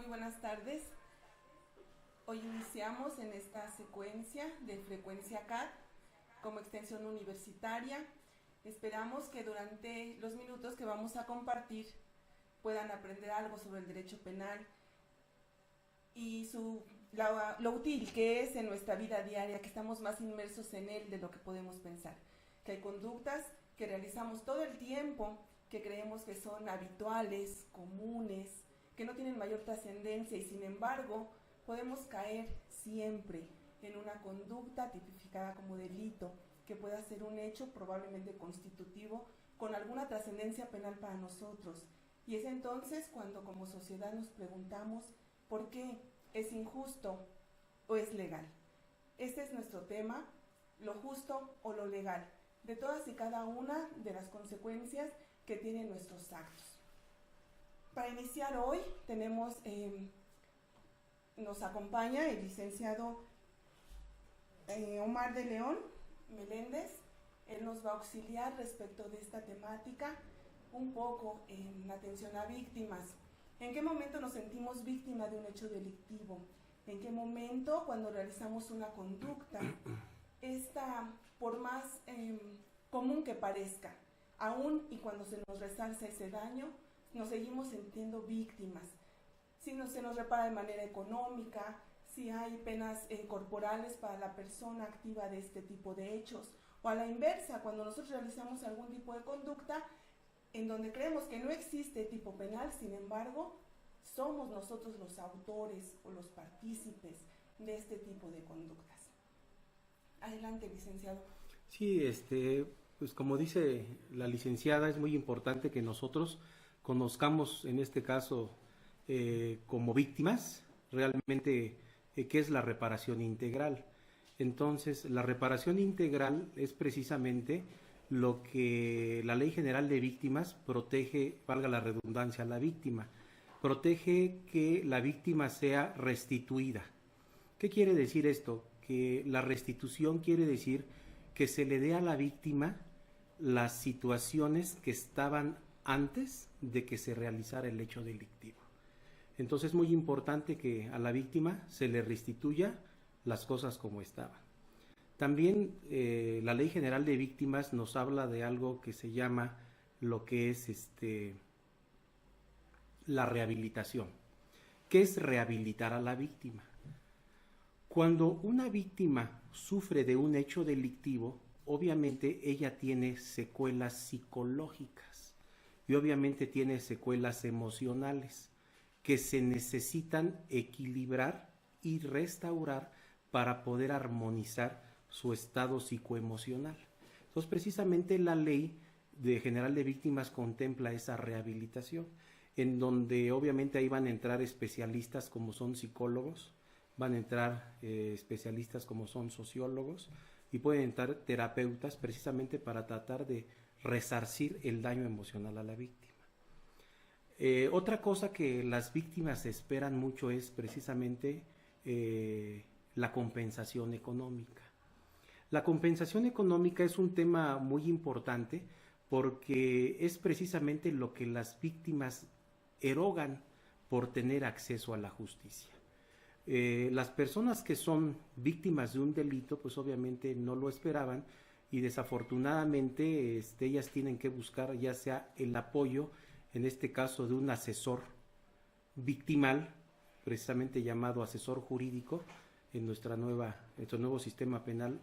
buenas tardes. Hoy iniciamos en esta secuencia de frecuencia CAT como extensión universitaria. Esperamos que durante los minutos que vamos a compartir puedan aprender algo sobre el derecho penal y lo útil que es en nuestra vida diaria, que estamos más inmersos en él de lo que podemos pensar, que hay conductas que realizamos todo el tiempo que creemos que son habituales, comunes, que no tienen mayor trascendencia y sin embargo podemos caer siempre en una conducta tipificada como delito que pueda ser un hecho probablemente constitutivo con alguna trascendencia penal para nosotros. Y es entonces cuando como sociedad nos preguntamos por qué es injusto o es legal. Este es nuestro tema, lo justo o lo legal, de todas y cada una de las consecuencias que tienen nuestros actos. Para iniciar hoy nos acompaña el licenciado Omar de León Meléndez. Él nos va a auxiliar respecto de esta temática, un poco en atención a víctimas. ¿En qué momento nos sentimos víctima de un hecho delictivo? ¿En qué momento, cuando realizamos una conducta, esta, por más común que parezca, aún y cuando se nos resarce ese daño, nos seguimos sintiendo víctimas? Si no se nos repara de manera económica, si hay penas corporales para la persona activa de este tipo de hechos, o a la inversa, cuando nosotros realizamos algún tipo de conducta en donde creemos que no existe tipo penal, sin embargo, somos nosotros los autores o los partícipes de este tipo de conductas. Adelante, licenciado. Sí, pues como dice la licenciada, es muy importante que nosotros conozcamos, en este caso, como víctimas, realmente qué es la reparación integral. Entonces, la reparación integral es precisamente lo que la Ley General de Víctimas protege, valga la redundancia, a la víctima. Protege que la víctima sea restituida. ¿Qué quiere decir esto? Que la restitución quiere decir que se le dé a la víctima las situaciones que estaban antes de que se realizara el hecho delictivo. Entonces es muy importante que a la víctima se le restituya las cosas como estaban. También la Ley General de Víctimas nos habla de algo que se llama lo que es la rehabilitación. ¿Qué es rehabilitar a la víctima? Cuando una víctima sufre de un hecho delictivo, obviamente ella tiene secuelas psicológicas y obviamente tiene secuelas emocionales que se necesitan equilibrar y restaurar para poder armonizar su estado psicoemocional. Entonces, precisamente la Ley General de Víctimas contempla esa rehabilitación, en donde obviamente ahí van a entrar especialistas como son psicólogos, van a entrar especialistas como son sociólogos y pueden entrar terapeutas precisamente para tratar de resarcir el daño emocional a la víctima. Otra cosa que las víctimas esperan mucho es precisamente la compensación económica. La compensación económica es un tema muy importante porque es precisamente lo que las víctimas erogan por tener acceso a la justicia. Las personas que son víctimas de un delito, pues obviamente no lo esperaban y desafortunadamente ellas tienen que buscar ya sea el apoyo, en este caso de un asesor victimal, precisamente llamado asesor jurídico, en nuestro nuevo sistema penal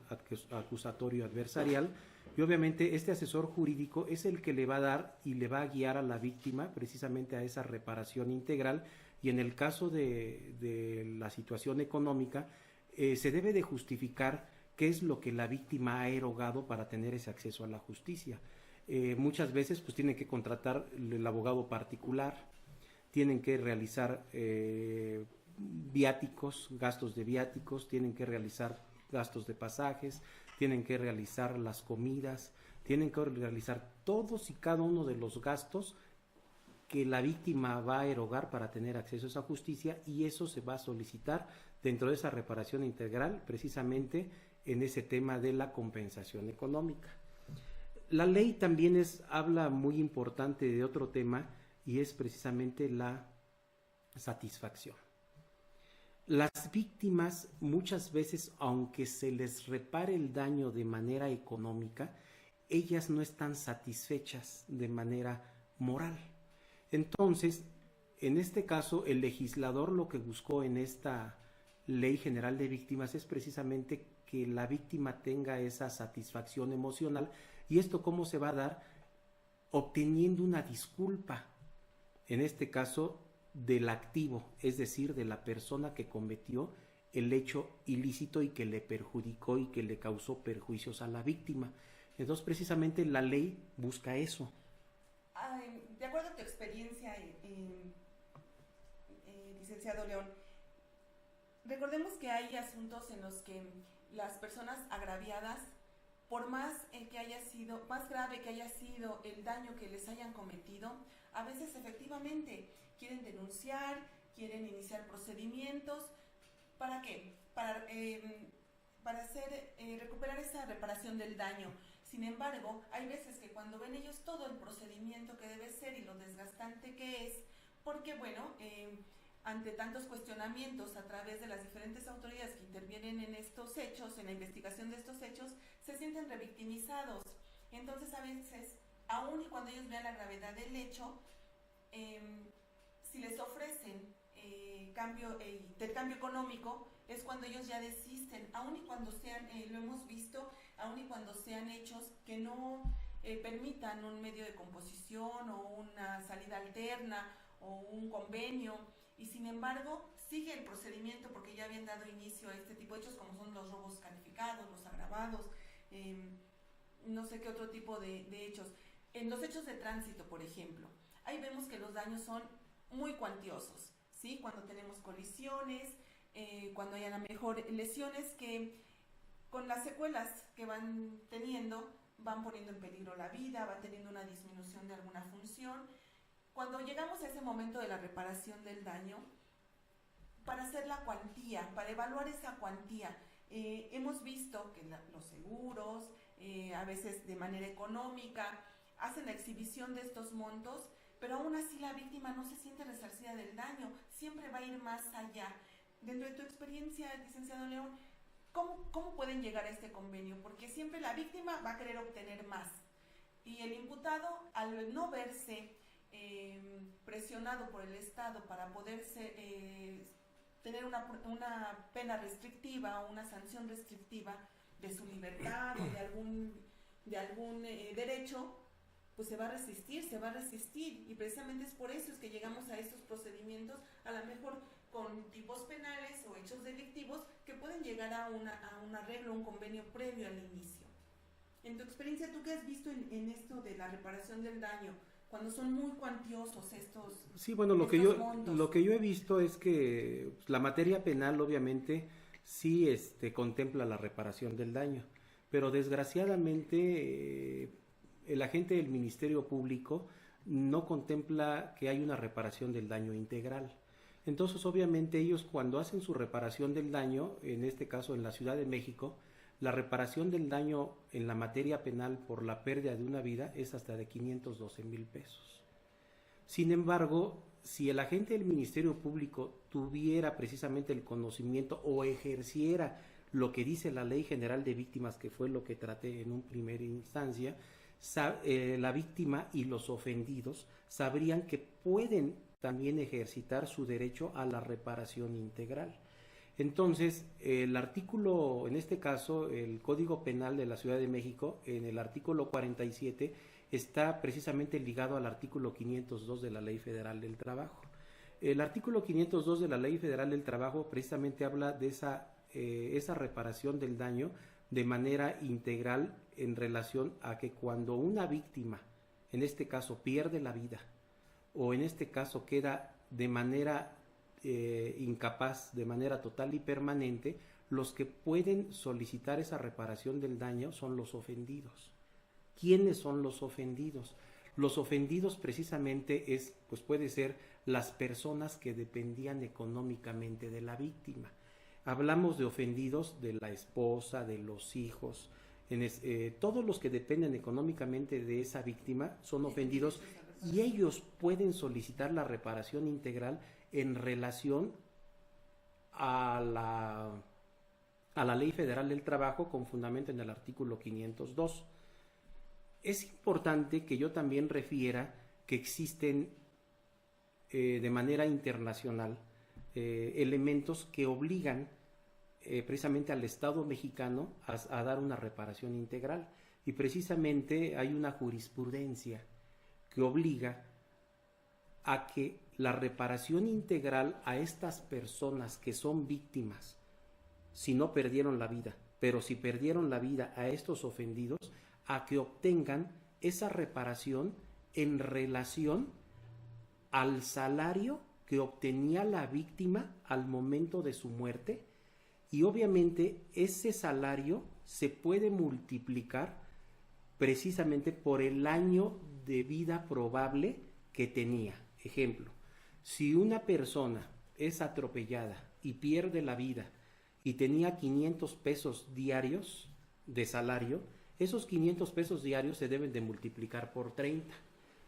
acusatorio adversarial, y obviamente este asesor jurídico es el que le va a dar y le va a guiar a la víctima precisamente a esa reparación integral, y en el caso de la situación económica se debe de justificar qué es lo que la víctima ha erogado para tener ese acceso a la justicia. Muchas veces pues tienen que contratar el abogado particular, tienen que realizar viáticos, gastos de viáticos, tienen que realizar gastos de pasajes, tienen que realizar las comidas, tienen que realizar todos y cada uno de los gastos que la víctima va a erogar para tener acceso a esa justicia, y eso se va a solicitar dentro de esa reparación integral, precisamente en ese tema de la compensación económica. La ley también habla muy importante de otro tema, y es precisamente la satisfacción. Las víctimas muchas veces, aunque se les repare el daño de manera económica, ellas no están satisfechas de manera moral. Entonces, en este caso, el legislador lo que buscó en esta Ley General de Víctimas es precisamente que la víctima tenga esa satisfacción emocional. ¿Y esto cómo se va a dar? Obteniendo una disculpa, en este caso del activo, es decir, de la persona que cometió el hecho ilícito y que le perjudicó y que le causó perjuicios a la víctima. Entonces, precisamente la ley busca eso. De acuerdo a tu experiencia, licenciado León, recordemos que hay asuntos en los que las personas agraviadas, por más que haya sido, más grave que haya sido el daño que les hayan cometido, a veces efectivamente quieren denunciar, quieren iniciar procedimientos. ¿Para qué? Para recuperar esa reparación del daño. Sin embargo, hay veces que cuando ven ellos todo el procedimiento que debe ser y lo desgastante que es, porque bueno, ante tantos cuestionamientos a través de las diferentes autoridades que intervienen en estos hechos, en la investigación de estos hechos, se sienten revictimizados. Entonces a veces, aun y cuando ellos vean la gravedad del hecho, si les ofrecen intercambio económico, es cuando ellos ya desisten, aun y cuando sean, lo hemos visto, aun y cuando sean hechos que no permitan un medio de composición o una salida alterna o un convenio, y sin embargo sigue el procedimiento porque ya habían dado inicio a este tipo de hechos, como son los robos calificados, los agravados, no sé qué otro tipo de hechos. En los hechos de tránsito, por ejemplo, ahí vemos que los daños son muy cuantiosos, ¿sí? Cuando tenemos colisiones, cuando hay a lo mejor lesiones que con las secuelas que van teniendo, van poniendo en peligro la vida, va teniendo una disminución de alguna función. Cuando llegamos a ese momento de la reparación del daño, para hacer la cuantía, para evaluar esa cuantía, hemos visto que los seguros, a veces de manera económica, hacen la exhibición de estos montos, pero aún así la víctima no se siente resarcida del daño, siempre va a ir más allá. Dentro de tu experiencia, licenciado León, ¿cómo pueden llegar a este convenio? Porque siempre la víctima va a querer obtener más, y el imputado, al no verse presionado por el Estado para poderse tener una pena restrictiva o una sanción restrictiva de su libertad o de algún derecho, pues se va a resistir, y precisamente es por eso es que llegamos a estos procedimientos, a lo mejor con tipos penales o hechos delictivos que pueden llegar a un arreglo, un convenio previo al inicio. En tu experiencia, ¿tú qué has visto en esto de la reparación del daño, cuando son muy cuantiosos estos? Sí, bueno, lo que yo he visto es que la materia penal obviamente sí contempla la reparación del daño, pero desgraciadamente el agente del Ministerio Público no contempla que hay una reparación del daño integral. Entonces, obviamente, ellos cuando hacen su reparación del daño, en este caso en la Ciudad de México, la reparación del daño en la materia penal por la pérdida de una vida es hasta de 512,000 pesos. Sin embargo, si el agente del Ministerio Público tuviera precisamente el conocimiento o ejerciera lo que dice la Ley General de Víctimas, que fue lo que traté en una primera instancia, la víctima y los ofendidos sabrían que pueden también ejercitar su derecho a la reparación integral. Entonces, el artículo, en este caso, el Código Penal de la Ciudad de México, en el artículo 47, está precisamente ligado al artículo 502 de la Ley Federal del Trabajo. El artículo 502 de la Ley Federal del Trabajo precisamente habla de esa reparación del daño de manera integral en relación a que cuando una víctima, en este caso, pierde la vida o en este caso queda de manera incapaz, de manera total y permanente, los que pueden solicitar esa reparación del daño son los ofendidos. ¿Quiénes son los ofendidos? Los ofendidos precisamente puede ser las personas que dependían económicamente de la víctima. Hablamos de ofendidos de la esposa, de los hijos, todos los que dependen económicamente de esa víctima son ofendidos y ellos pueden solicitar la reparación integral en relación a la Ley Federal del Trabajo con fundamento en el artículo 502. Es importante que yo también refiera que existen de manera internacional elementos que obligan precisamente al Estado mexicano a dar una reparación integral, y precisamente hay una jurisprudencia que obliga a que la reparación integral a estas personas que son víctimas, si no perdieron la vida, pero si perdieron la vida, a estos ofendidos, a que obtengan esa reparación en relación al salario que obtenía la víctima al momento de su muerte, y obviamente ese salario se puede multiplicar precisamente por el año de vida probable que tenía. Ejemplo, si una persona es atropellada y pierde la vida y tenía 500 pesos diarios de salario, esos 500 pesos diarios se deben de multiplicar por 30.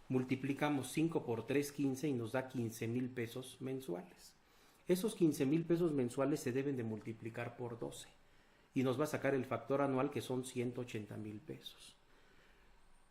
Multiplicamos 5 por 3, 15, y nos da 15,000 pesos mensuales. Esos 15,000 pesos mensuales se deben de multiplicar por 12 y nos va a sacar el factor anual, que son 180,000 pesos.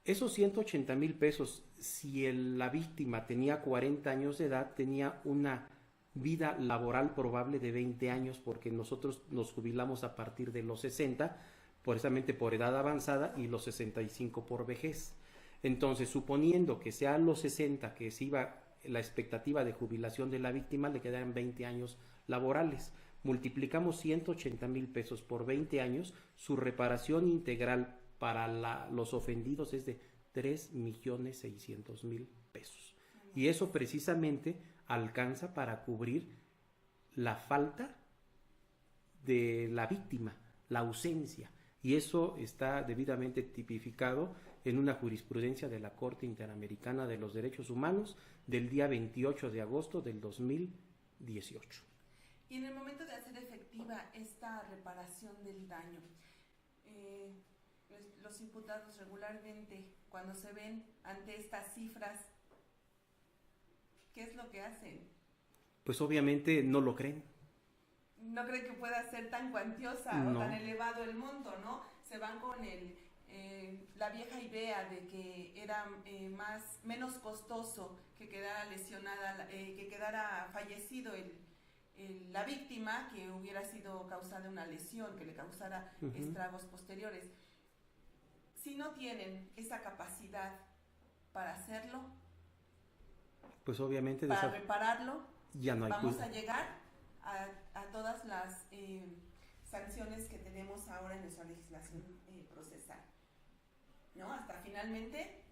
Esos 180,000 pesos, si la víctima tenía 40 años de edad, tenía una vida laboral probable de 20 años, porque nosotros nos jubilamos a partir de los 60, precisamente por edad avanzada, y los 65 por vejez. Entonces, suponiendo que sea a los 60 que se iba la expectativa de jubilación de la víctima, le quedaran 20 años laborales. Multiplicamos 180,000 pesos por 20 años, su reparación integral para los ofendidos es de 3,600,000 pesos. Y eso precisamente alcanza para cubrir la falta de la víctima, la ausencia. Y eso está debidamente tipificado en una jurisprudencia de la Corte Interamericana de los Derechos Humanos del día 28 de agosto del 2018. Y en el momento de hacer efectiva esta reparación del daño, los imputados regularmente, cuando se ven ante estas cifras, ¿qué es lo que hacen? Pues obviamente no lo creen. No creen que pueda ser tan cuantiosa No. o tan elevado el monto, ¿no? Se van con la vieja idea de que era menos costoso que quedara lesionada, que quedara fallecido la víctima, que hubiera sido causada una lesión, que le causara estragos posteriores. Si no tienen esa capacidad para hacerlo, pues obviamente para repararlo, ya no hay vamos a llegar a todas las sanciones que tenemos ahora en nuestra legislación procesal, ¿no? Hasta finalmente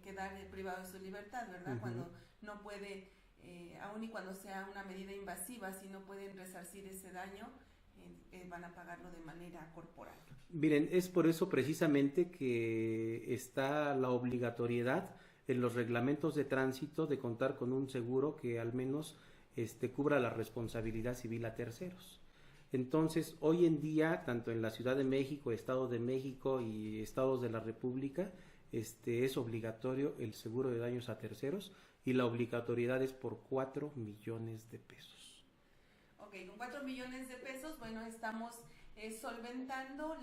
quedar privado de su libertad, ¿verdad? Cuando no puede, aun y cuando sea una medida invasiva, si no pueden resarcir ese daño, van a pagarlo de manera corporal. Miren, es por eso precisamente que está la obligatoriedad en los reglamentos de tránsito de contar con un seguro que al menos cubra la responsabilidad civil a terceros. Entonces, hoy en día, tanto en la Ciudad de México, Estado de México y estados de la República, es obligatorio el seguro de daños a terceros, y la obligatoriedad es por 4 millones de pesos. Ok, con 4 millones de pesos, bueno, estamos solventando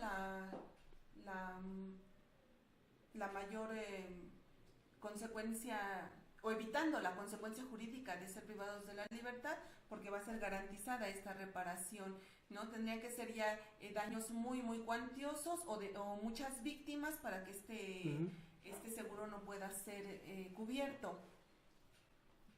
la mayor consecuencia, o evitando la consecuencia jurídica de ser privados de la libertad, porque va a ser garantizada esta reparación, ¿no? Tendrían que ser ya daños muy, muy cuantiosos o muchas víctimas para que este seguro no pueda ser cubierto.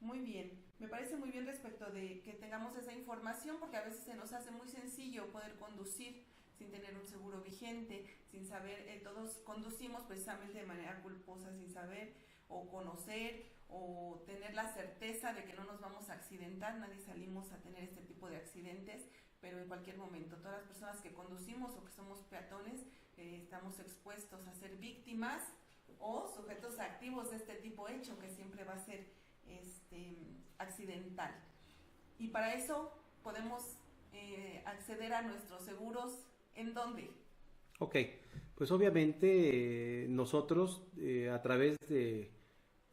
Muy bien, me parece muy bien respecto de que tengamos esa información, porque a veces se nos hace muy sencillo poder conducir sin tener un seguro vigente, sin saber, todos conducimos precisamente de manera culposa, sin saber o conocer o tener la certeza de que no nos vamos a accidentar. Nadie salimos a tener este tipo de accidentes, pero en cualquier momento todas las personas que conducimos o que somos peatones estamos expuestos a ser víctimas o sujetos activos de este tipo de hecho, que siempre va a ser accidental. Y para eso podemos acceder a nuestros seguros. ¿En dónde? Ok, pues obviamente nosotros a través de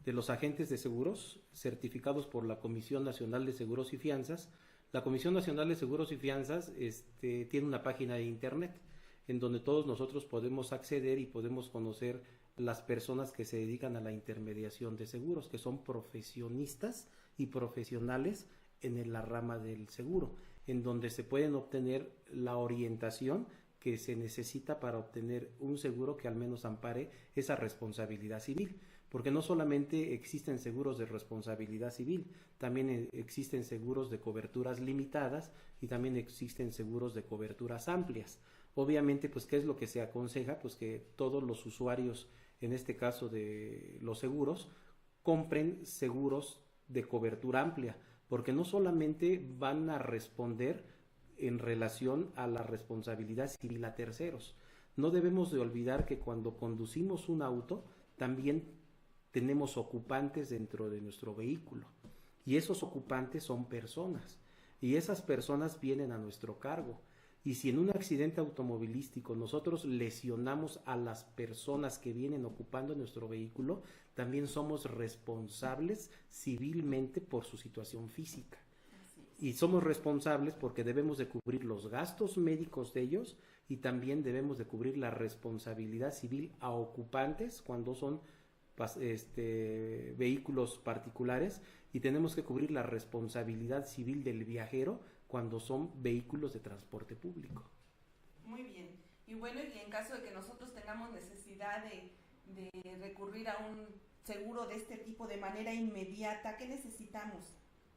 de los agentes de seguros certificados por la Comisión Nacional de Seguros y Fianzas. La Comisión Nacional de Seguros y Fianzas tiene una página de internet en donde todos nosotros podemos acceder y podemos conocer las personas que se dedican a la intermediación de seguros, que son profesionistas y profesionales en la rama del seguro, en donde se pueden obtener la orientación que se necesita para obtener un seguro que al menos ampare esa responsabilidad civil, porque no solamente existen seguros de responsabilidad civil, también existen seguros de coberturas limitadas y también existen seguros de coberturas amplias. Obviamente, pues, ¿qué es lo que se aconseja? Pues que todos los usuarios, en este caso de los seguros, compren seguros de cobertura amplia, porque no solamente van a responder en relación a la responsabilidad civil a terceros. No debemos de olvidar que cuando conducimos un auto, también tenemos ocupantes dentro de nuestro vehículo, y esos ocupantes son personas, y esas personas vienen a nuestro cargo. Y si en un accidente automovilístico nosotros lesionamos a las personas que vienen ocupando nuestro vehículo, también somos responsables civilmente por su situación física. Y somos responsables porque debemos de cubrir los gastos médicos de ellos y también debemos de cubrir la responsabilidad civil a ocupantes cuando son vehículos particulares, y tenemos que cubrir la responsabilidad civil del viajero cuando son vehículos de transporte público. Muy bien. Y bueno, y en caso de que nosotros tengamos necesidad de recurrir a un seguro de este tipo de manera inmediata, ¿qué necesitamos?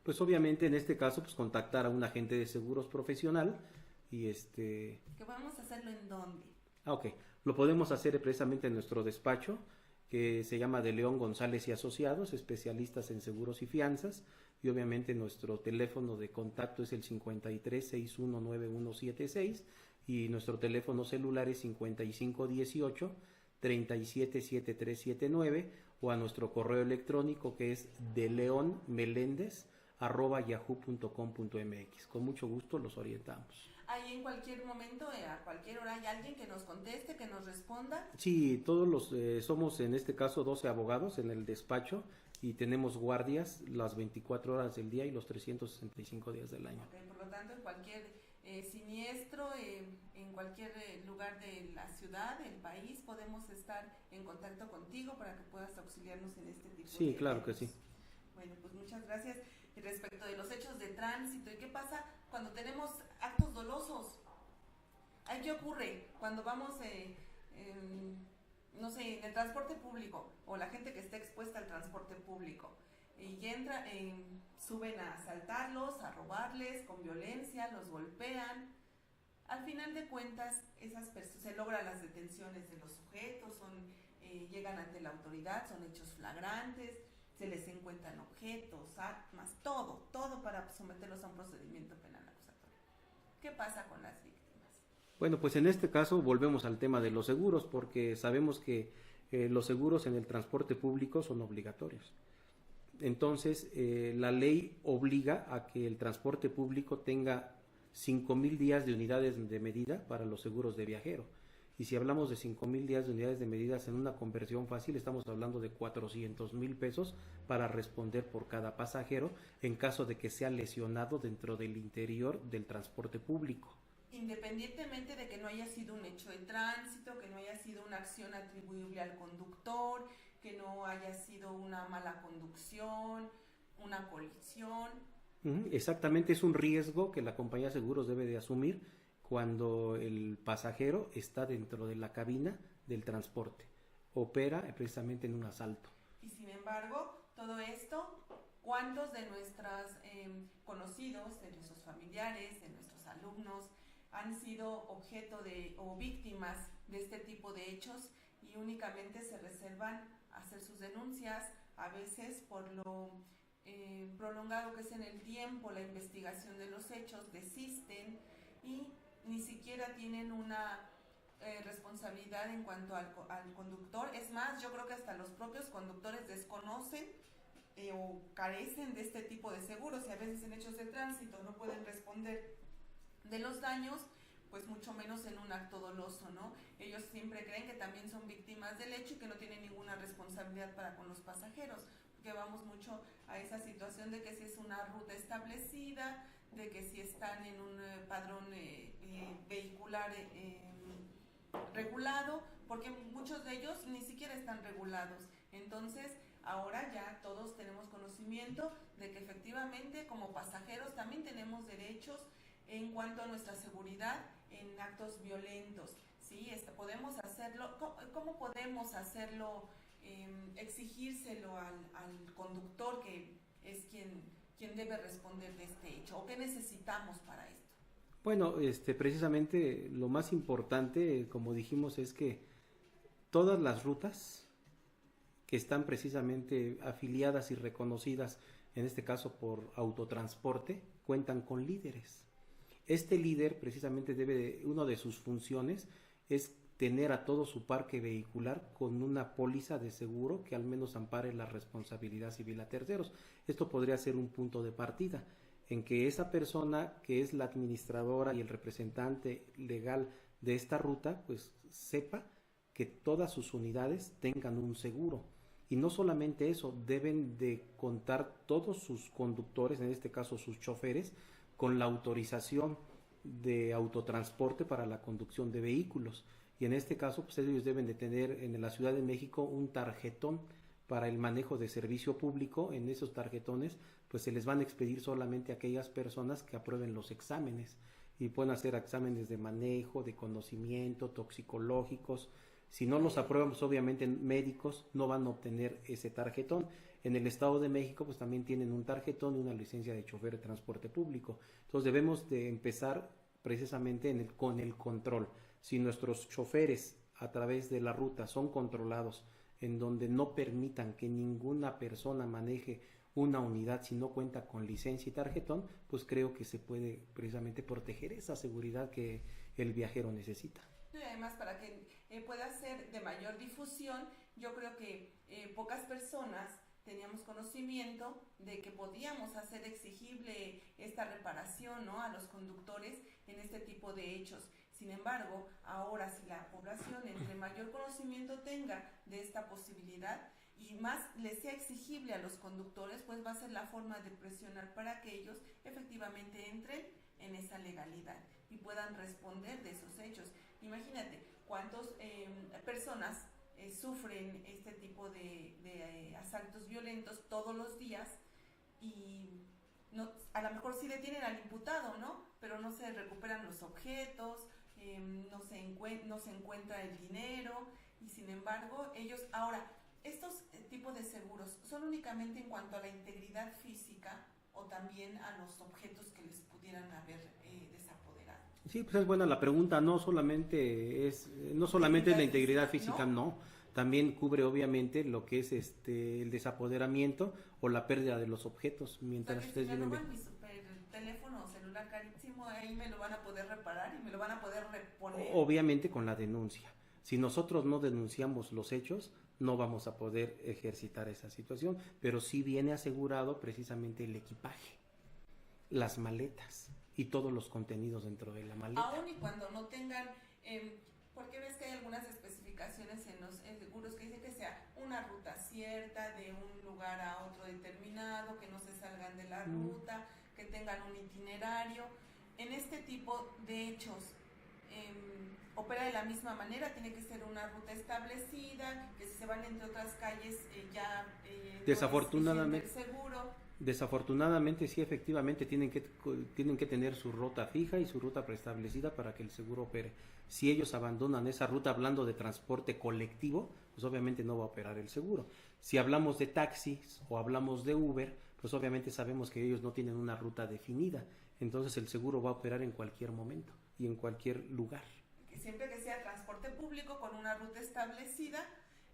Pues obviamente en este caso, pues contactar a un agente de seguros profesional y ¿Que vamos a hacerlo en dónde? Ok, lo podemos hacer precisamente en nuestro despacho, que se llama de León González y Asociados, especialistas en seguros y fianzas, y obviamente nuestro teléfono de contacto es el 53619176 y nuestro teléfono celular es 5518-377379, o a nuestro correo electrónico que es deleonmelendez@yahoo.com.mx. Con mucho gusto los orientamos. Ahí en cualquier momento, a cualquier hora, hay alguien que nos conteste, que nos responda. Sí, todos los somos en este caso 12 abogados en el despacho y tenemos guardias las 24 horas del día y los 365 días del año. Okay, por lo tanto, en cualquier siniestro, en cualquier lugar de la ciudad, del país, podemos estar en contacto contigo para que puedas auxiliarnos en este tipo de... Sí, claro que sí. Bueno, pues muchas gracias. Y respecto de los hechos de tránsito, ¿y qué pasa cuando tenemos actos dolosos? ¿Qué ocurre cuando vamos, no sé, en el transporte público, o la gente que está expuesta al transporte público, y suben a asaltarlos, a robarles con violencia, los golpean? Al final de cuentas, esas personas, se logran las detenciones de los sujetos, llegan ante la autoridad, son hechos flagrantes, se les encuentran objetos, armas, todo para someterlos a un procedimiento penal acusatorio. ¿Qué pasa con las víctimas? Bueno, pues en este caso volvemos al tema de los seguros, porque sabemos que los seguros en el transporte público son obligatorios. Entonces, la ley obliga a que el transporte público tenga 5,000 días de unidades de medida para los seguros de viajero. Y si hablamos de 5,000 días de unidades de medidas en una conversión fácil, estamos hablando de 400,000 pesos para responder por cada pasajero en caso de que sea lesionado dentro del interior del transporte público. Independientemente de que no haya sido un hecho de tránsito, que no haya sido una acción atribuible al conductor, que no haya sido una mala conducción, una colisión. Exactamente, es un riesgo que la compañía de seguros debe de asumir cuando el pasajero está dentro de la cabina del transporte, opera precisamente en un asalto. Y sin embargo, todo esto, ¿cuántos de nuestros conocidos, de nuestros familiares, de nuestros alumnos, han sido objeto o víctimas de este tipo de hechos y únicamente se reservan hacer sus denuncias? A veces por lo prolongado que es en el tiempo la investigación de los hechos, desisten y ni siquiera tienen una responsabilidad en cuanto al conductor. Es más, yo creo que hasta los propios conductores desconocen o carecen de este tipo de seguros, y a veces en hechos de tránsito no pueden responder de los daños, pues mucho menos en un acto doloso, ¿no? Ellos siempre creen que también son víctimas del hecho y que no tienen ninguna responsabilidad para con los pasajeros, porque vamos mucho a esa situación de que si es una ruta establecida, de que si están en un padrón vehicular regulado, porque muchos de ellos ni siquiera están regulados. Entonces, ahora ya todos tenemos conocimiento de que efectivamente como pasajeros también tenemos derechos en cuanto a nuestra seguridad en actos violentos, ¿sí? Podemos hacerlo, ¿cómo podemos hacerlo? Exigírselo al conductor, que es quien debe responder de este hecho, o qué necesitamos para esto. Bueno, precisamente lo más importante, como dijimos, es que todas las rutas que están precisamente afiliadas y reconocidas, en este caso por autotransporte, cuentan con líderes. Este líder precisamente una de sus funciones es tener a todo su parque vehicular con una póliza de seguro que al menos ampare la responsabilidad civil a terceros. Esto podría ser un punto de partida, en que esa persona que es la administradora y el representante legal de esta ruta, pues sepa que todas sus unidades tengan un seguro. Y no solamente eso, deben de contar todos sus conductores, en este caso sus choferes, con la autorización de autotransporte para la conducción de vehículos. Y en este caso, pues ellos deben de tener en la Ciudad de México un tarjetón para el manejo de servicio público. En esos tarjetones, pues se les van a expedir solamente a aquellas personas que aprueben los exámenes, y pueden hacer exámenes de manejo, de conocimiento, toxicológicos. Si no los aprueban, pues obviamente médicos no van a obtener ese tarjetón. En el Estado de México, pues también tienen un tarjetón y una licencia de chofer de transporte público. Entonces debemos de empezar precisamente con el control. Si nuestros choferes a través de la ruta son controlados, en donde no permitan que ninguna persona maneje una unidad si no cuenta con licencia y tarjetón, pues creo que se puede precisamente proteger esa seguridad que el viajero necesita. Y además, para que pueda ser de mayor difusión, yo creo que pocas personas teníamos conocimiento de que podíamos hacer exigible esta reparación, ¿no?, a los conductores en este tipo de hechos. Sin embargo, ahora si la población entre mayor conocimiento tenga de esta posibilidad y más les sea exigible a los conductores, pues va a ser la forma de presionar para que ellos efectivamente entren en esa legalidad y puedan responder de esos hechos. Imagínate cuántas personas sufren este tipo de asaltos violentos todos los días y no, a lo mejor sí detienen al imputado, ¿no? Pero no se recuperan los objetos, no se encuentra el dinero, y sin embargo ellos ahora, estos tipos de seguros son únicamente en cuanto a la integridad física o también a los objetos que les pudieran haber desapoderado. Sí, pues es buena la pregunta. No solamente es la integridad física, no. También cubre obviamente lo que es el desapoderamiento o la pérdida de los objetos mientras ustedes vienen. Si me roban mi super teléfono o celular carísimo, ahí me lo van a poder reparar y me lo van a poder reponer. Obviamente con la denuncia. Si nosotros no denunciamos los hechos, no vamos a poder ejercitar esa situación, pero sí viene asegurado precisamente el equipaje, las maletas y todos los contenidos dentro de la maleta. Aún y cuando no tengan, porque ves que hay algunas especificaciones en los seguros que dicen que sea una ruta cierta, de un lugar a otro determinado, que no se salgan de la ruta, que tengan un itinerario. En este tipo de hechos, opera de la misma manera, tiene que ser una ruta establecida, que si se van entre otras calles desafortunadamente, no es seguro. Desafortunadamente sí, efectivamente tienen que tener su ruta fija y su ruta preestablecida para que el seguro opere. Si ellos abandonan esa ruta, hablando de transporte colectivo, pues obviamente no va a operar el seguro. Si hablamos de taxis o hablamos de Uber, pues obviamente sabemos que ellos no tienen una ruta definida, entonces el seguro va a operar en cualquier momento y en cualquier lugar. Siempre que sea transporte público con una ruta establecida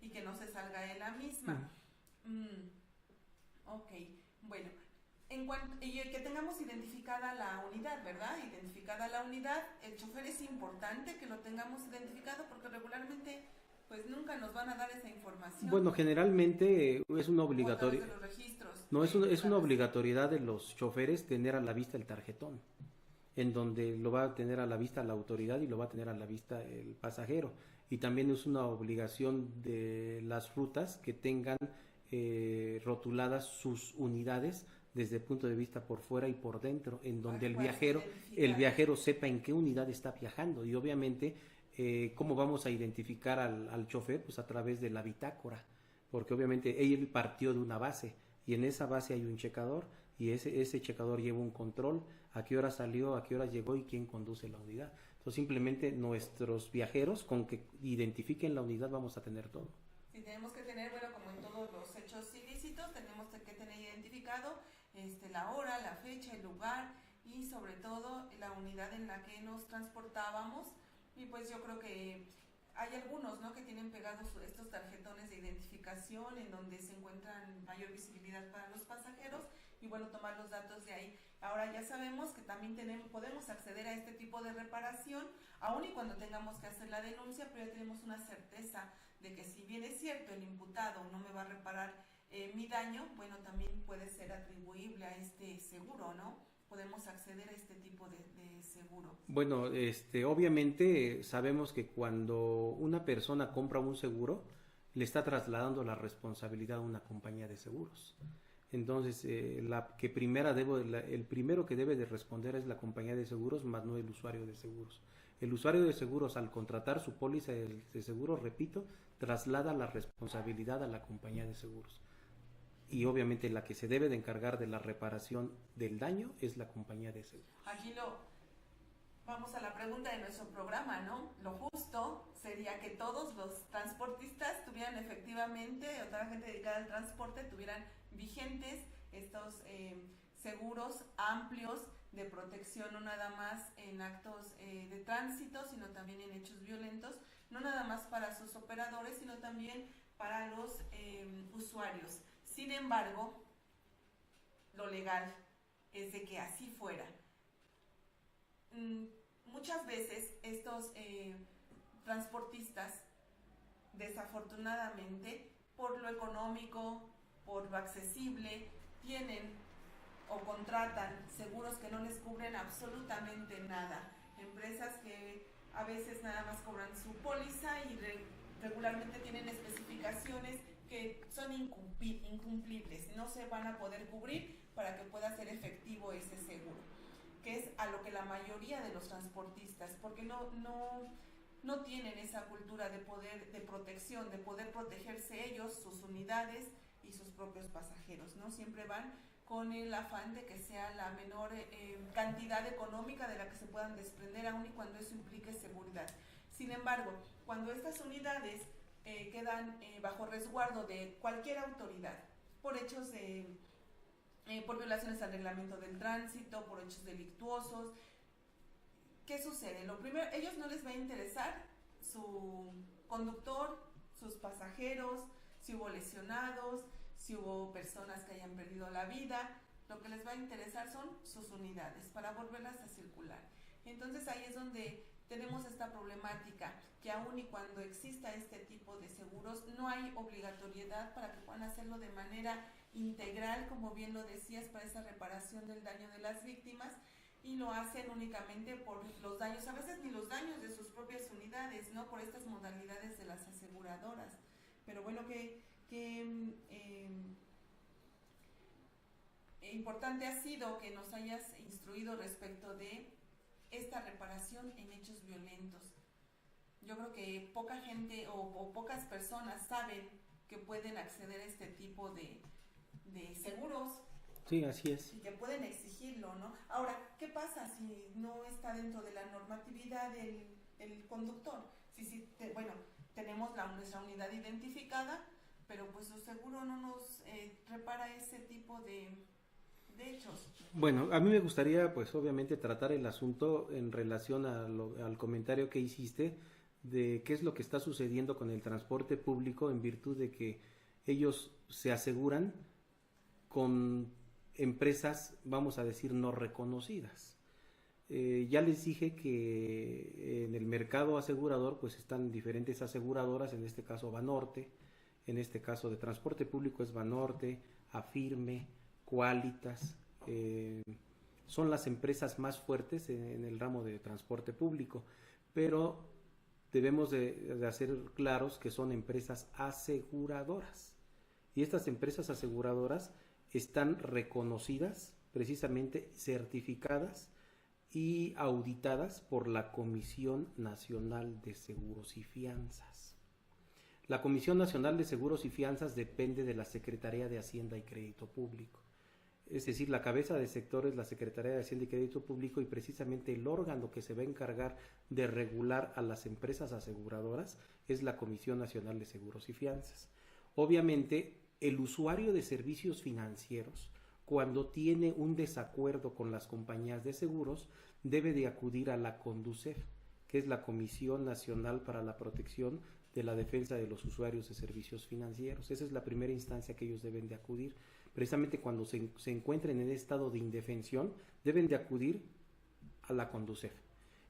y que no se salga de la misma. Ok, bueno, y que tengamos identificada la unidad, ¿verdad? Identificada la unidad, el chofer es importante que lo tengamos identificado porque regularmente pues nunca nos van a dar esa información. Bueno, generalmente es una obligatoriedad. Los registros. No, es una obligatoriedad de los choferes tener a la vista el tarjetón. en donde lo va a tener a la vista la autoridad y lo va a tener a la vista el pasajero. Y también es una obligación de las rutas que tengan rotuladas sus unidades desde el punto de vista por fuera y por dentro, en donde el viajero sepa en qué unidad está viajando. Y obviamente, ¿cómo vamos a identificar al chofer? Pues a través de la bitácora, porque obviamente él partió de una base y en esa base hay un checador y ese checador lleva un control, a qué hora salió, a qué hora llegó y quién conduce la unidad. Entonces simplemente nuestros viajeros con que identifiquen la unidad vamos a tener todo. Sí, tenemos que tener, bueno, como en todos los hechos ilícitos, tenemos que tener identificado la hora, la fecha, el lugar y sobre todo la unidad en la que nos transportábamos. Y pues yo creo que hay algunos, ¿no?, que tienen pegados estos tarjetones de identificación en donde se encuentran mayor visibilidad para los pasajeros y bueno, tomar los datos de ahí. Ahora ya sabemos que también podemos acceder a este tipo de reparación, aun y cuando tengamos que hacer la denuncia, pero ya tenemos una certeza de que si bien es cierto el imputado no me va a reparar mi daño, bueno, también puede ser atribuible a este seguro, ¿no? Podemos acceder a este tipo de seguro. Bueno, obviamente sabemos que cuando una persona compra un seguro, le está trasladando la responsabilidad a una compañía de seguros. Entonces, el primero que debe de responder es la compañía de seguros, más no el usuario de seguros. El usuario de seguros, al contratar su póliza de seguro, repito, traslada la responsabilidad a la compañía de seguros. Y obviamente la que se debe de encargar de la reparación del daño es la compañía de seguros. Aquí vamos a la pregunta de nuestro programa, ¿no? Lo justo sería que todos los transportistas tuvieran efectivamente, o toda la gente dedicada al transporte, tuvieran vigentes estos seguros amplios de protección, no nada más en actos de tránsito, sino también en hechos violentos, no nada más para sus operadores, sino también para los usuarios. Sin embargo, lo legal es de que así fuera. Muchas veces estos transportistas, desafortunadamente, por lo económico, por lo accesible, tienen o contratan seguros que no les cubren absolutamente nada. Empresas que a veces nada más cobran su póliza y regularmente tienen especificaciones que son incumplibles, no se van a poder cubrir para que pueda ser efectivo ese seguro, que es a lo que la mayoría de los transportistas, porque no tienen esa cultura de protección, de poder protegerse ellos, sus unidades y sus propios pasajeros, ¿no? Siempre van con el afán de que sea la menor cantidad económica de la que se puedan desprender, aun y cuando eso implique seguridad. Sin embargo, cuando estas unidades quedan bajo resguardo de cualquier autoridad, por hechos por violaciones al reglamento del tránsito, por hechos delictuosos, ¿qué sucede? Lo primero, a ellos no les va a interesar su conductor, sus pasajeros, si hubo lesionados, si hubo personas que hayan perdido la vida. Lo que les va a interesar son sus unidades para volverlas a circular. Entonces ahí es donde tenemos esta problemática, que aun y cuando exista este tipo de seguros, no hay obligatoriedad para que puedan hacerlo de manera integral, como bien lo decías, para esa reparación del daño de las víctimas, y lo hacen únicamente por los daños, a veces ni los daños de sus propias unidades, ¿no? Por estas modalidades de las aseguradoras. Pero bueno, que importante ha sido que nos hayas instruido respecto de esta reparación en hechos violentos. Yo creo que poca gente o pocas personas saben que pueden acceder a este tipo de seguros. Sí, así es. Y que pueden exigirlo, ¿no? Ahora, ¿qué pasa si no está dentro de la normatividad del conductor? Bueno, tenemos nuestra unidad identificada, pero pues su seguro no nos repara ese tipo de hechos. Bueno, a mí me gustaría, pues obviamente, tratar el asunto en relación al comentario que hiciste de qué es lo que está sucediendo con el transporte público en virtud de que ellos se aseguran con empresas, vamos a decir, no reconocidas. Ya les dije que en el mercado asegurador pues están diferentes aseguradoras, en este caso Banorte, en este caso de transporte público es Banorte, Afirme, Qualitas, son las empresas más fuertes en el ramo de transporte público, pero debemos de hacer claros que son empresas aseguradoras. Y estas empresas aseguradoras están reconocidas, precisamente certificadas y auditadas por la Comisión Nacional de Seguros y Fianzas. La Comisión Nacional de Seguros y Fianzas depende de la Secretaría de Hacienda y Crédito Público. Es decir, la cabeza de sector es la Secretaría de Hacienda y Crédito Público, y precisamente el órgano que se va a encargar de regular a las empresas aseguradoras es la Comisión Nacional de Seguros y Fianzas. Obviamente, el usuario de servicios financieros, cuando tiene un desacuerdo con las compañías de seguros, debe de acudir a la CONDUCEF, que es la Comisión Nacional para la Protección de la Defensa de los Usuarios de Servicios Financieros. Esa es la primera instancia que ellos deben de acudir. Precisamente cuando se encuentren en estado de indefensión, deben de acudir a la CONDUCEF.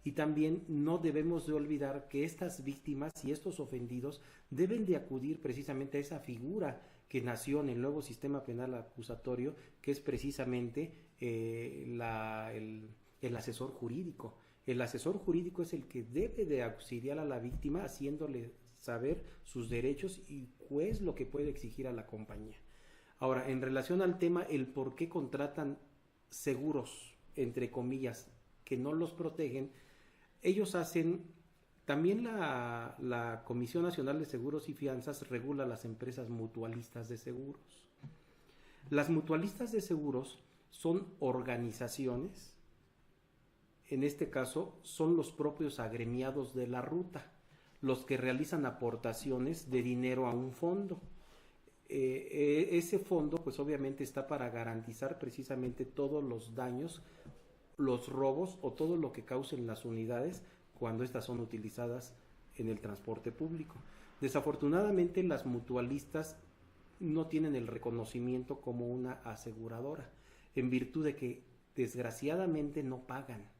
Y también no debemos de olvidar que estas víctimas y estos ofendidos deben de acudir precisamente a esa figura que nació en el nuevo sistema penal acusatorio, que es precisamente el asesor jurídico. El asesor jurídico es el que debe de auxiliar a la víctima, haciéndole saber sus derechos y qué es lo que puede exigir a la compañía. Ahora, en relación al tema, el por qué contratan seguros, entre comillas, que no los protegen, ellos hacen, también la Comisión Nacional de Seguros y Fianzas regula las empresas mutualistas de seguros. Las mutualistas de seguros son organizaciones, en este caso son los propios agremiados de la ruta, los que realizan aportaciones de dinero a un fondo. Ese fondo pues obviamente está para garantizar precisamente todos los daños, los robos o todo lo que causen las unidades cuando estas son utilizadas en el transporte público. Desafortunadamente las mutualistas no tienen el reconocimiento como una aseguradora, en virtud de que desgraciadamente no pagan,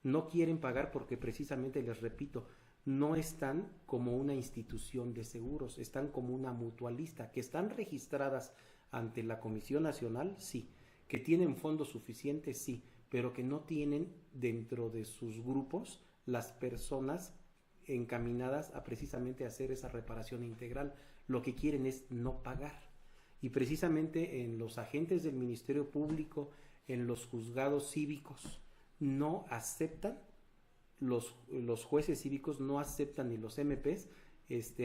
no quieren pagar porque precisamente, les repito, no están como una institución de seguros, están como una mutualista, que están registradas ante la Comisión Nacional, sí, que tienen fondos suficientes, sí, pero que no tienen dentro de sus grupos las personas encaminadas a precisamente hacer esa reparación integral. Lo que quieren es no pagar. Y precisamente en los agentes del Ministerio Público, en los juzgados cívicos, no aceptan, los jueces cívicos no aceptan, ni los MPs,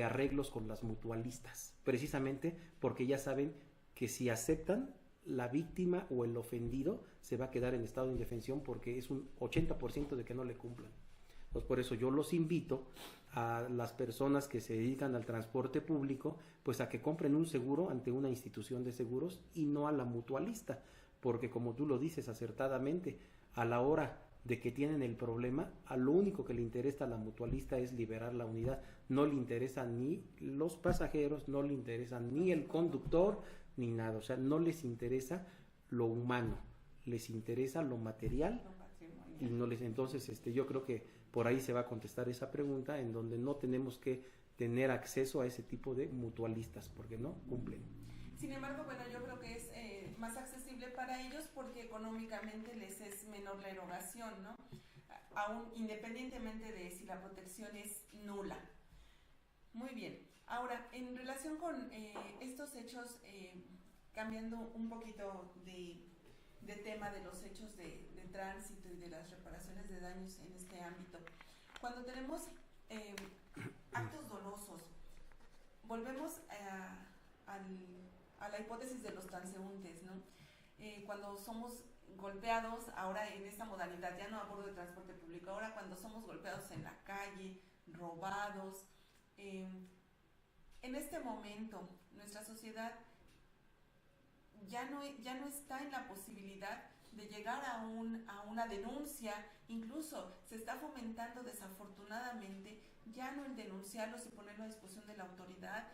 arreglos con las mutualistas, precisamente porque ya saben que si aceptan, la víctima o el ofendido se va a quedar en estado de indefensión, porque es un 80% de que no le cumplan. Pues por eso yo los invito a las personas que se dedican al transporte público, pues a que compren un seguro ante una institución de seguros y no a la mutualista, porque como tú lo dices acertadamente, a la hora de que tienen el problema, a lo único que le interesa a la mutualista es liberar la unidad. No le interesa ni los pasajeros, no le interesa ni el conductor, ni nada. O sea, no les interesa lo humano, les interesa lo material. Y no les, entonces yo creo que por ahí se va a contestar esa pregunta, en donde no tenemos que tener acceso a ese tipo de mutualistas porque no cumplen. Sin embargo, bueno, yo creo que es más accesible para ellos porque económicamente les es menor la erogación, ¿no? Aún independientemente de si la protección es nula. Muy bien. Ahora, en relación con estos hechos, cambiando un poquito de tema de los hechos de tránsito y de las reparaciones de daños en este ámbito, cuando tenemos actos dolosos, volvemos a la hipótesis de los transeúntes, ¿no? Cuando somos golpeados, ahora en esta modalidad, ya no a bordo de transporte público, ahora cuando somos golpeados en la calle, robados, en este momento nuestra sociedad ya no está en la posibilidad de llegar a una denuncia. Incluso se está fomentando desafortunadamente ya no el denunciarlos y ponerlo a disposición de la autoridad.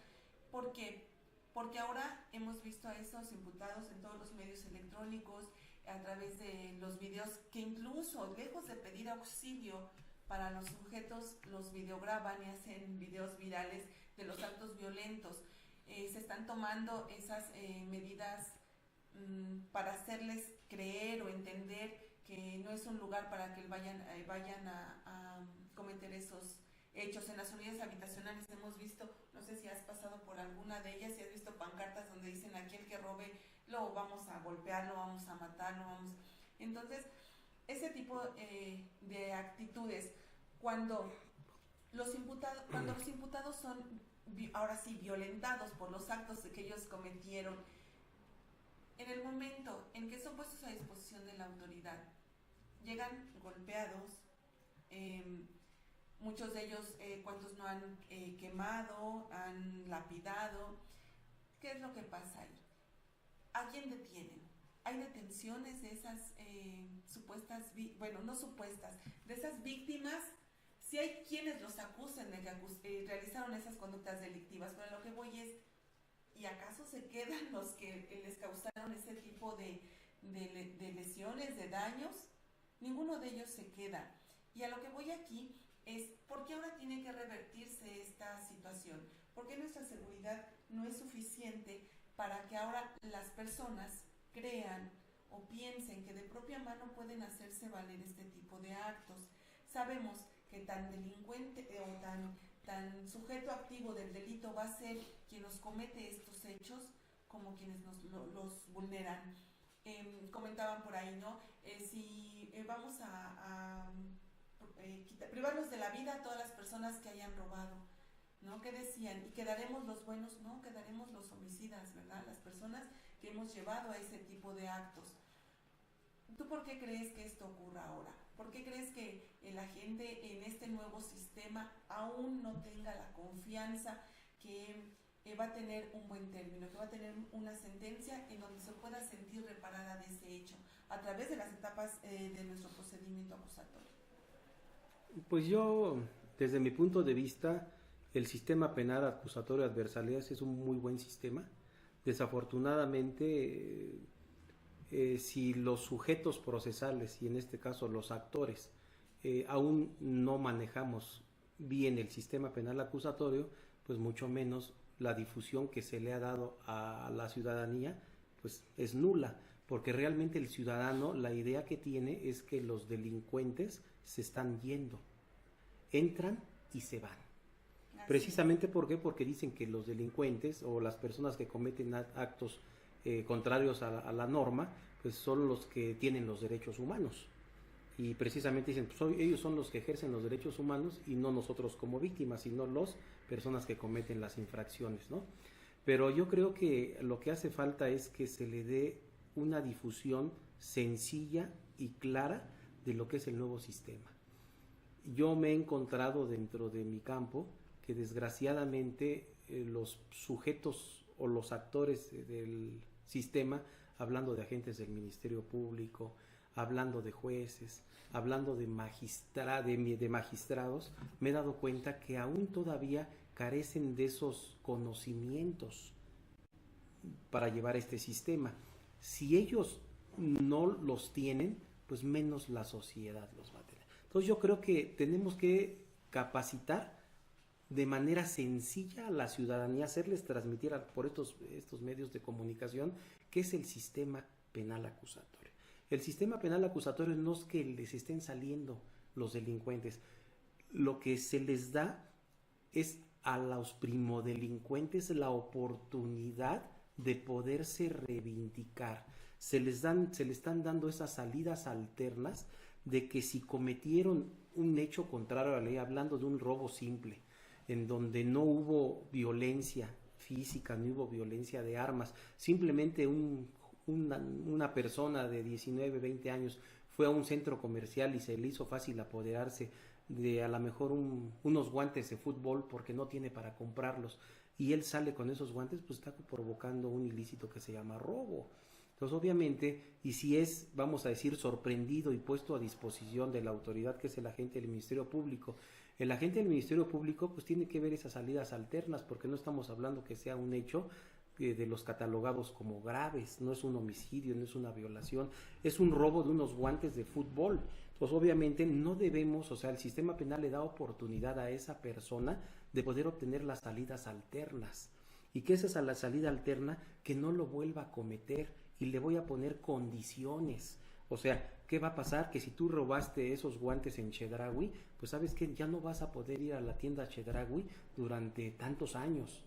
¿Por qué? Porque ahora hemos visto a estos imputados en todos los medios electrónicos, a través de los videos, que incluso lejos de pedir auxilio para los sujetos, los videograban y hacen videos virales de los actos violentos. Se están tomando esas medidas para hacerles creer o entender que no es un lugar para que vayan a cometer esos hechos. En las unidades habitacionales hemos visto, no sé si has pasado por alguna de ellas, si has visto pancartas donde dicen aquí el que robe lo vamos a golpear, lo vamos a matar, lo vamos... Entonces, ese tipo de actitudes, cuando los imputados son ahora sí violentados por los actos que ellos cometieron, en el momento en que son puestos a disposición de la autoridad, llegan golpeados, muchos de ellos, cuantos no han quemado, han lapidado. ¿Qué es lo que pasa ahí? ¿A quién detienen? Hay detenciones de esas supuestas, bueno, no supuestas, de esas víctimas. Si hay quienes los acusen de que realizaron esas conductas delictivas, pero lo que voy es, ¿y acaso se quedan los que les causaron ese tipo de lesiones, de daños? Ninguno de ellos se queda. Y a lo que voy aquí es, ¿por qué ahora tiene que revertirse esta situación? ¿Por qué nuestra seguridad no es suficiente para que ahora las personas crean o piensen que de propia mano pueden hacerse valer este tipo de actos? Sabemos que tan delincuente o tan sujeto activo del delito va a ser quien nos comete estos hechos como quienes los vulneran. Comentaban por ahí, ¿no? Si vamos a privarnos de la vida a todas las personas que hayan robado, ¿no? ¿Qué decían? ¿Y quedaremos los buenos? No, quedaremos los homicidas, ¿verdad? Las personas que hemos llevado a ese tipo de actos. ¿Tú por qué crees que esto ocurra ahora? ¿Por qué crees que la gente en este nuevo sistema aún no tenga la confianza que va a tener un buen término, que va a tener una sentencia en donde se pueda sentir reparada de ese hecho a través de las etapas de nuestro procedimiento acusatorio? Pues yo, desde mi punto de vista, el sistema penal acusatorio de adversariales es un muy buen sistema. Desafortunadamente, si los sujetos procesales, y en este caso los actores, aún no manejamos bien el sistema penal acusatorio, pues mucho menos la difusión que se le ha dado a la ciudadanía, pues es nula, porque realmente el ciudadano, la idea que tiene es que los delincuentes se están yendo, entran y se van. Precisamente, ¿por qué? Porque dicen que los delincuentes o las personas que cometen actos contrarios a la norma, pues son los que tienen los derechos humanos. Y precisamente dicen, pues ellos son los que ejercen los derechos humanos y no nosotros como víctimas, sino las personas que cometen las infracciones, ¿no? Pero yo creo que lo que hace falta es que se le dé una difusión sencilla y clara de lo que es el nuevo sistema. Yo me he encontrado dentro de mi campo que desgraciadamente los sujetos o los actores del sistema, hablando de agentes del Ministerio Público, hablando de jueces, hablando de magistrados, me he dado cuenta que aún todavía carecen de esos conocimientos para llevar este sistema. Si ellos no los tienen, pues menos la sociedad los va a tener. Entonces yo creo que tenemos que capacitar de manera sencilla a la ciudadanía, hacerles transmitir por estos medios de comunicación qué es el sistema penal acusatorio. El sistema penal acusatorio no es que les estén saliendo los delincuentes, lo que se les da es a los primodelincuentes la oportunidad de poderse reivindicar. Se les están dando esas salidas alternas de que si cometieron un hecho contrario a la ley, hablando de un robo simple, en donde no hubo violencia física, no hubo violencia de armas, simplemente una persona de 19, 20 años fue a un centro comercial y se le hizo fácil apoderarse de a lo mejor unos guantes de fútbol porque no tiene para comprarlos, y él sale con esos guantes, pues está provocando un ilícito que se llama robo. Entonces obviamente, y si es, vamos a decir, sorprendido y puesto a disposición de la autoridad que es el agente del Ministerio Público, el agente del Ministerio Público pues tiene que ver esas salidas alternas, porque no estamos hablando que sea un hecho de los catalogados como graves, no es un homicidio, no es una violación, es un robo de unos guantes de fútbol. Pues obviamente no debemos, o sea, el sistema penal le da oportunidad a esa persona de poder obtener las salidas alternas. ¿Y qué es esa la salida alterna? Que no lo vuelva a cometer, y le voy a poner condiciones. O sea, ¿Qué va a pasar? Que si tú robaste esos guantes en Chedraui, pues sabes que ya no vas a poder ir a la tienda Chedraui durante tantos años.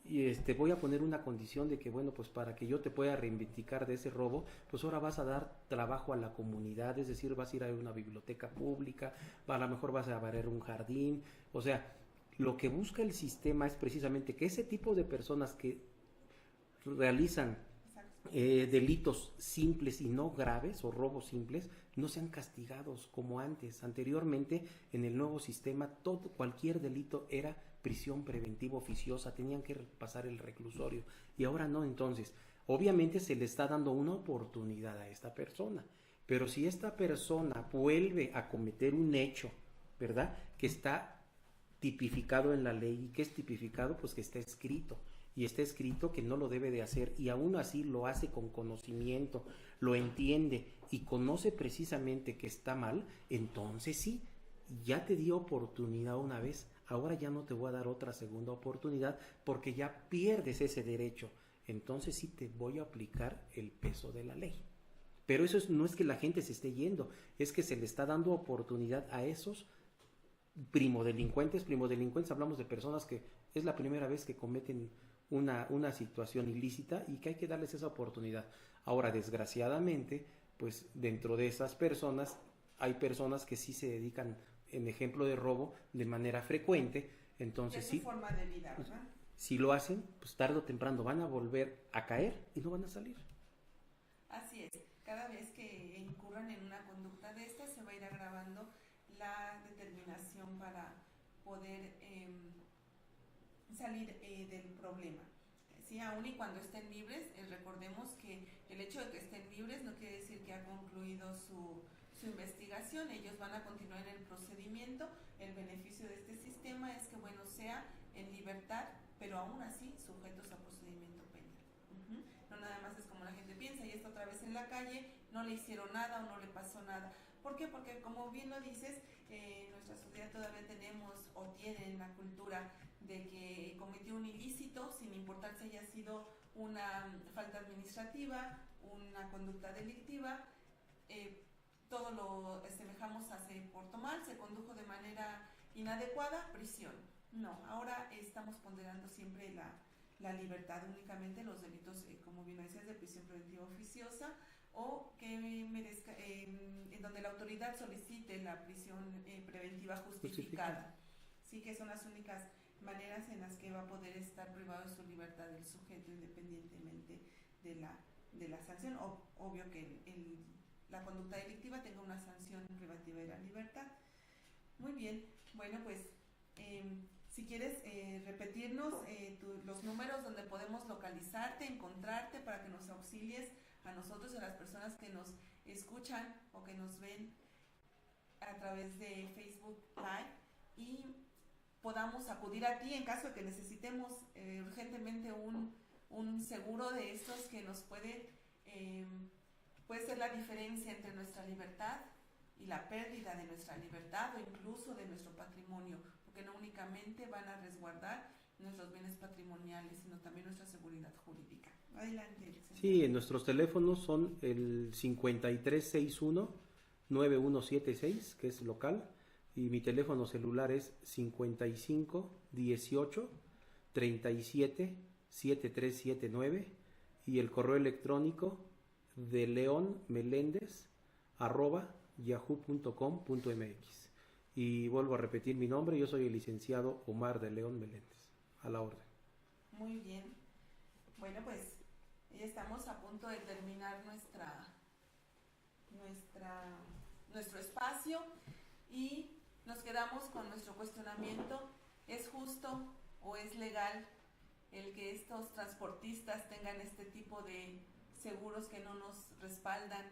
Y voy a poner una condición de que, bueno, pues para que yo te pueda reivindicar de ese robo, pues ahora vas a dar trabajo a la comunidad, es decir, vas a ir a una biblioteca pública, a lo mejor vas a barrer un jardín, o sea, lo que busca el sistema es precisamente que ese tipo de personas que realizan delitos simples y no graves o robos simples no sean castigados como antes. Anteriormente, en el nuevo sistema, cualquier delito era prisión preventiva oficiosa, tenían que pasar el reclusorio y ahora no. Entonces, obviamente se le está dando una oportunidad a esta persona, pero si esta persona vuelve a cometer un hecho, ¿verdad?, que está tipificado en la ley, y que es tipificado, pues que está escrito, y está escrito que no lo debe de hacer, y aún así lo hace con conocimiento, lo entiende y conoce precisamente que está mal, entonces sí, ya te di oportunidad una vez, ahora ya no te voy a dar otra segunda oportunidad porque ya pierdes ese derecho, entonces sí te voy a aplicar el peso de la ley. Pero eso no es que la gente se esté yendo, es que se le está dando oportunidad a esos primodelincuentes. Primodelincuentes hablamos de personas que es la primera vez que cometen una situación ilícita y que hay que darles esa oportunidad. Ahora, desgraciadamente, pues dentro de esas personas hay personas que sí se dedican, en ejemplo de robo, de manera frecuente, entonces es sí, su forma de vida, ¿verdad? Si lo hacen, pues tarde o temprano van a volver a caer y no van a salir. Así es, cada vez que incurran en una conducta de esta se va a ir agravando la determinación para poder salir del problema. Sí, aun y cuando estén libres, recordemos que el hecho de que estén libres no quiere decir que ha concluido su investigación, ellos van a continuar en el procedimiento. El beneficio de este sistema es que, bueno, sea en libertad, pero aún así sujetos a procedimiento penal. No nada más es como la gente piensa, y está otra vez en la calle, no le hicieron nada o no le pasó nada. ¿Por qué? Porque, como bien lo dices, en nuestra sociedad todavía tenemos o tienen la cultura de que cometió un ilícito, sin importar si haya sido una falta administrativa, una conducta delictiva, todo lo asemejamos a se portó mal, se condujo de manera inadecuada, prisión. No, ahora estamos ponderando siempre la libertad, únicamente los delitos, como bien decías, de prisión preventiva oficiosa, o que merezca, en donde la autoridad solicite la prisión preventiva justificada. Sí, que son las únicas maneras en las que va a poder estar privado de su libertad el sujeto, independientemente de la sanción. Obvio que la conducta delictiva tenga una sanción privativa de la libertad. Muy bien, bueno, pues si quieres repetirnos los números donde podemos localizarte, encontrarte, para que nos auxilies a nosotros y a las personas que nos escuchan o que nos ven a través de Facebook Live, y podamos acudir a ti en caso de que necesitemos urgentemente un seguro de estos que nos puede ser la diferencia entre nuestra libertad y la pérdida de nuestra libertad o incluso de nuestro patrimonio, porque no únicamente van a resguardar nuestros bienes patrimoniales, sino también nuestra seguridad jurídica. Adelante, licenciado. Sí, nuestros teléfonos son el 5361-9176, que es local, y mi teléfono celular es 5518-37-7379, y el correo electrónico de leonmeléndez@yahoo.com.mx. Y vuelvo a repetir mi nombre, yo soy el licenciado Omar de León Meléndez, a la orden. Muy bien, bueno, pues ya estamos a punto de terminar nuestro espacio, y nos quedamos con nuestro cuestionamiento: ¿es justo o es legal el que estos transportistas tengan este tipo de seguros que no nos respaldan?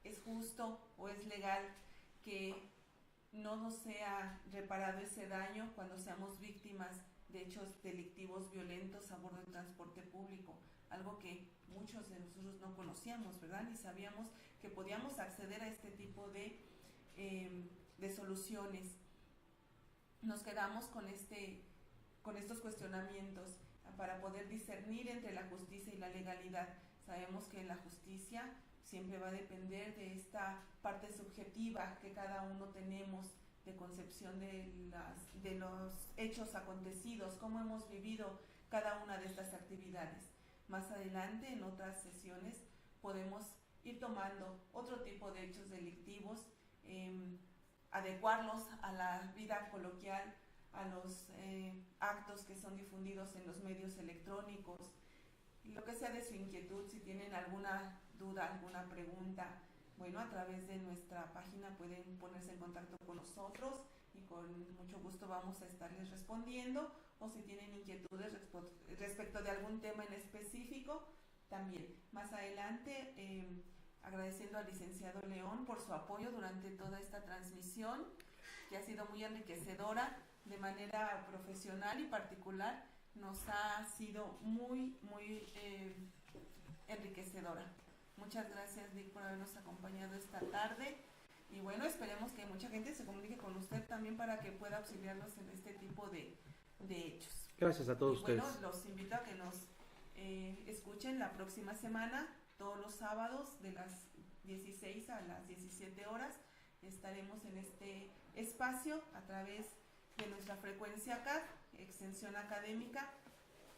¿Es justo o es legal que no nos sea reparado ese daño cuando seamos víctimas de hechos delictivos violentos a bordo del transporte público? Algo que muchos de nosotros no conocíamos, ¿verdad? Ni sabíamos que podíamos acceder a este tipo de soluciones. Nos quedamos con estos cuestionamientos para poder discernir entre la justicia y la legalidad. Sabemos que en la justicia siempre va a depender de esta parte subjetiva que cada uno tenemos de concepción de los hechos acontecidos, cómo hemos vivido cada una de estas actividades. Más adelante, en otras sesiones, podemos ir tomando otro tipo de hechos delictivos, adecuarlos a la vida coloquial, a los actos que son difundidos en los medios electrónicos, lo que sea de su inquietud. Si tienen alguna duda, alguna pregunta, bueno, a través de nuestra página pueden ponerse en contacto con nosotros y con mucho gusto vamos a estarles respondiendo, o si tienen inquietudes respecto de algún tema en específico, también. Más adelante, agradeciendo al licenciado León por su apoyo durante toda esta transmisión, que ha sido muy enriquecedora, de manera profesional y particular, nos ha sido muy enriquecedora. Muchas gracias, Vic, por habernos acompañado esta tarde. Y bueno, esperemos que mucha gente se comunique con usted también para que pueda auxiliarnos en este tipo de hechos. Gracias a todos ustedes. Bueno, los invito a que nos escuchen la próxima semana, todos los sábados de las 16 a las 17 horas. Estaremos en este espacio a través de nuestra frecuencia CAD, Extensión Académica,